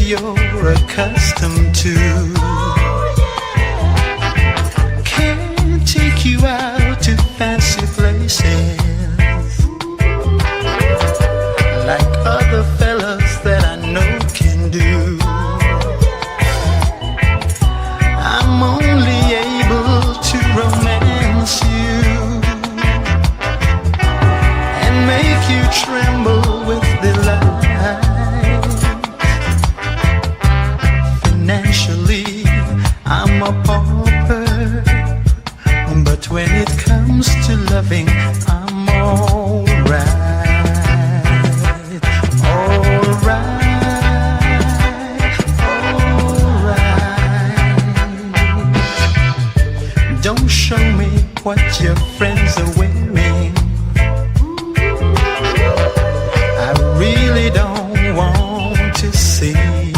you're accustomed to. Can't take you out to fancy places like other fellas that I know can do. I'm only able to romance you and make you tremble with delight. Financially, I'm a pauper, but when it comes to loving, I'm alright. Don't show me what your friends are wearing. I really don't want to see.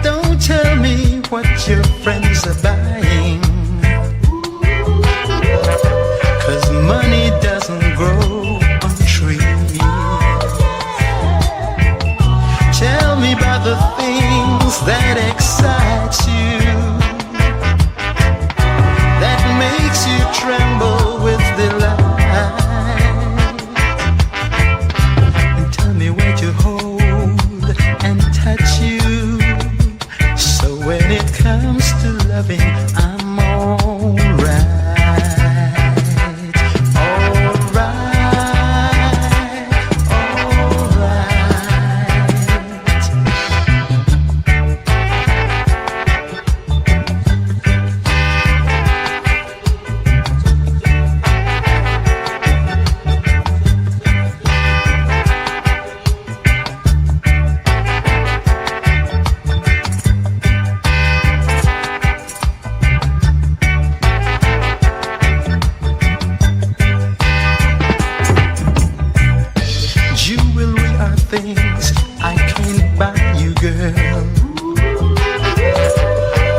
Don't tell me what your friends are buying, 'cause money doesn't grow on trees. Tell me about the things that excite you, makes you tremble with delight. And tell me where to hold and touch you, so when it comes to loving, I'm alright. Things I can't buy you, girl,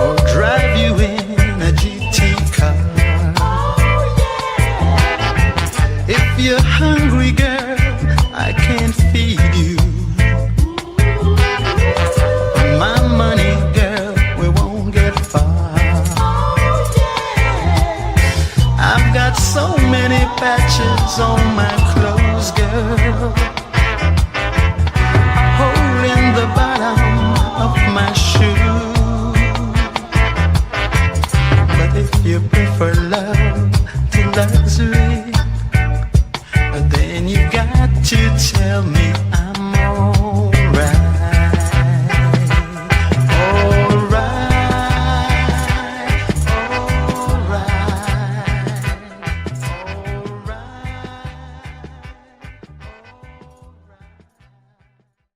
or drive you in a GT car. If you're hungry, girl, I can't feed you. My money, girl, we won't get far. I've got so many patches on my clothes, girl, holding the bottom of my shoe. But if you prefer love to luxury, then you got to tell me